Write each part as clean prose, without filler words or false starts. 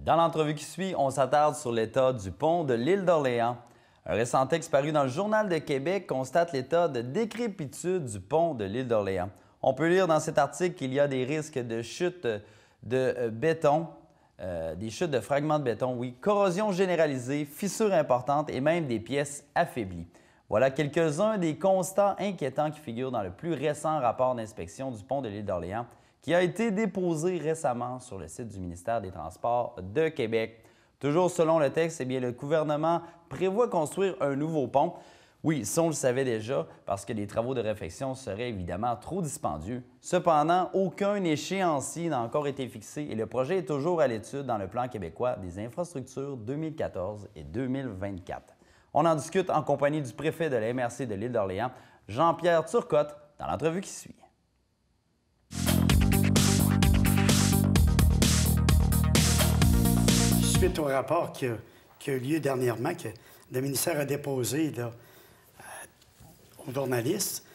Dans l'entrevue qui suit, on s'attarde sur l'état du pont de l'île d'Orléans. Un récent texte paru dans le Journal de Québec constate l'état de décrépitude du pont de l'île d'Orléans. On peut lire dans cet article qu'il y a des risques de chute de béton, des chutes de fragments de béton, oui, corrosion généralisée, fissures importantes et même des pièces affaiblies. Voilà quelques-uns des constats inquiétants qui figurent dans le plus récent rapport d'inspection du pont de l'île d'Orléans qui a été déposé récemment sur le site du ministère des Transports de Québec. Toujours selon le texte, le gouvernement prévoit construire un nouveau pont. Oui, ça, on le savait déjà, parce que les travaux de réfection seraient évidemment trop dispendieux. Cependant, aucun échéancier n'a encore été fixé et le projet est toujours à l'étude dans le plan québécois des infrastructures 2014 et 2024. On en discute en compagnie du préfet de la MRC de l'île d'Orléans, Jean-Pierre Turcotte, dans l'entrevue qui suit. Suite au rapport qui a eu lieu dernièrement, que le ministère a déposé là, aux journalistes,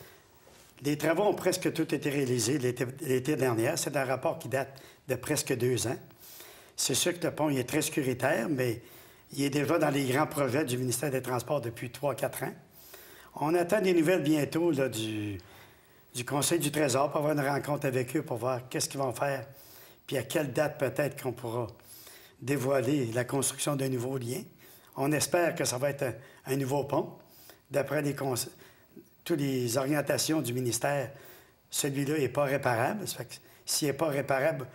les travaux ont presque tous été réalisés l'été dernier. C'est un rapport qui date de presque 2 ans. C'est sûr que le pont il est très sécuritaire, mais il est déjà dans les grands projets du ministère des Transports depuis 3-4 ans. On attend des nouvelles bientôt là, du Conseil du Trésor pour avoir une rencontre avec eux pour voir qu'est-ce qu'ils vont faire, puis à quelle date peut-être qu'on pourra dévoiler la construction d'un nouveau lien. On espère que ça va être un nouveau pont. D'après toutes les orientations du ministère, celui-là n'est pas réparable. Ça fait que s'il n'est pas réparable,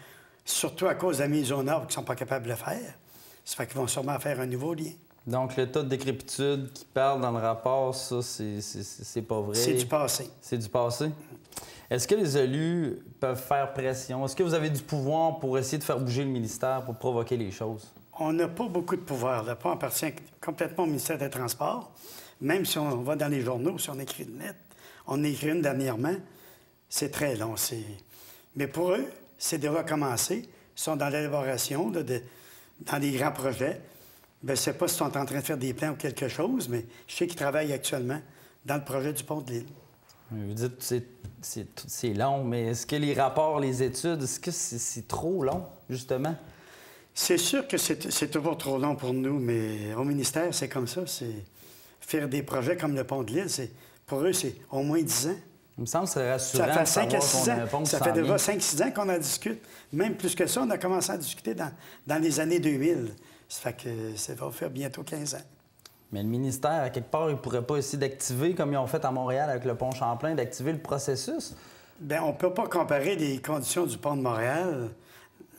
surtout à cause de la mise au nord qui ne sont pas capables de le faire, ça fait qu'ils vont sûrement faire un nouveau lien. Donc, l'état de décrépitude qui parle dans le rapport, ça, c'est pas vrai? C'est du passé. C'est du passé? Est-ce que les élus peuvent faire pression? Est-ce que vous avez du pouvoir pour essayer de faire bouger le ministère, pour provoquer les choses? On n'a pas beaucoup de pouvoir. Le pont appartient complètement au ministère des Transports. Même si on va dans les journaux, si on écrit une lettre, on écrit une dernièrement, c'est très long. Mais pour eux, c'est de recommencer. Ils sont dans l'élaboration, dans les grands projets. Bien, je ne sais pas s'ils sont en train de faire des plans ou quelque chose, mais je sais qu'ils travaillent actuellement dans le projet du pont de l'île. Vous dites que c'est long, mais est-ce que les rapports, les études, est-ce que c'est trop long, justement? C'est sûr que c'est toujours trop long pour nous, mais au ministère, c'est comme ça. C'est faire des projets comme le pont de l'île, pour eux, c'est au moins 10 ans. Il me semble que c'est rassurant. Ça fait 5 à 6 ans. Ça fait déjà 5-6 ans qu'on en discute. Même plus que ça, on a commencé à discuter dans les années 2000. Ça fait que ça va faire bientôt 15 ans. Mais le ministère, à quelque part, il ne pourrait pas essayer d'activer, comme ils ont fait à Montréal avec le pont Champlain, d'activer le processus? Bien, on ne peut pas comparer les conditions du pont de Montréal,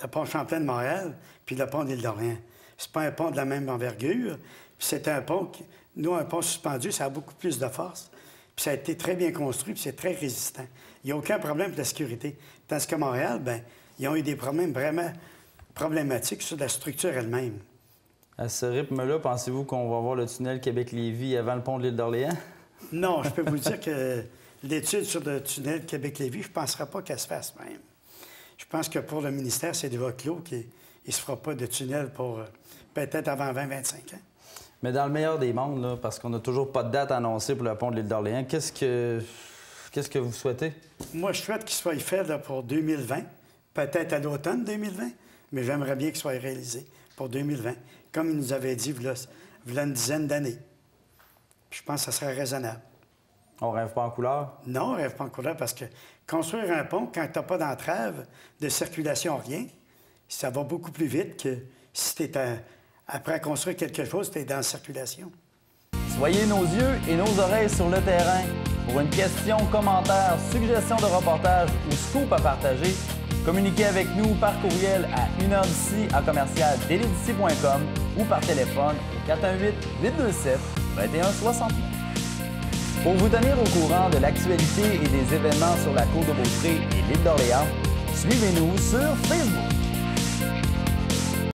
le pont Champlain de Montréal, puis le pont de l'île d'Orléans. C'est pas un pont de la même envergure. Puis c'est un pont nous, un pont suspendu, ça a beaucoup plus de force. Puis ça a été très bien construit, puis c'est très résistant. Il n'y a aucun problème de la sécurité. Tandis qu'à Montréal, bien, ils ont eu des problèmes vraiment problématiques sur la structure elle-même. À ce rythme-là, pensez-vous qu'on va voir le tunnel Québec-Lévis avant le pont de l'île d'Orléans? Non, je peux vous dire que l'étude sur le tunnel Québec-Lévis, je ne penserais pas qu'elle se fasse même. Je pense que pour le ministère, c'est déjà clos qu'il ne se fera pas de tunnel pour peut-être avant 20-25 ans. Mais dans le meilleur des mondes, là, parce qu'on n'a toujours pas de date annoncée pour le pont de l'île d'Orléans, qu'est-ce que vous souhaitez? Moi, je souhaite qu'il soit fait là, pour 2020, peut-être à l'automne 2020, mais j'aimerais bien qu'il soit réalisé pour 2020, comme il nous avait dit il y a une dizaine d'années. Je pense que ça serait raisonnable. On rêve pas en couleur? Non, on rêve pas en couleur parce que construire un pont, quand tu n'as pas d'entrave, de circulation, rien, ça va beaucoup plus vite que si tu es après construire quelque chose, tu es dans la circulation. Soyez nos yeux et nos oreilles sur le terrain. Pour une question, commentaire, suggestion de reportage ou scoop à partager, communiquez avec nous par courriel à 1heurdici@commercial-delidici.com ou par téléphone au 418-827-2169. Pour vous tenir au courant de l'actualité et des événements sur la côte de Beaupré et l'île d'Orléans, suivez-nous sur Facebook.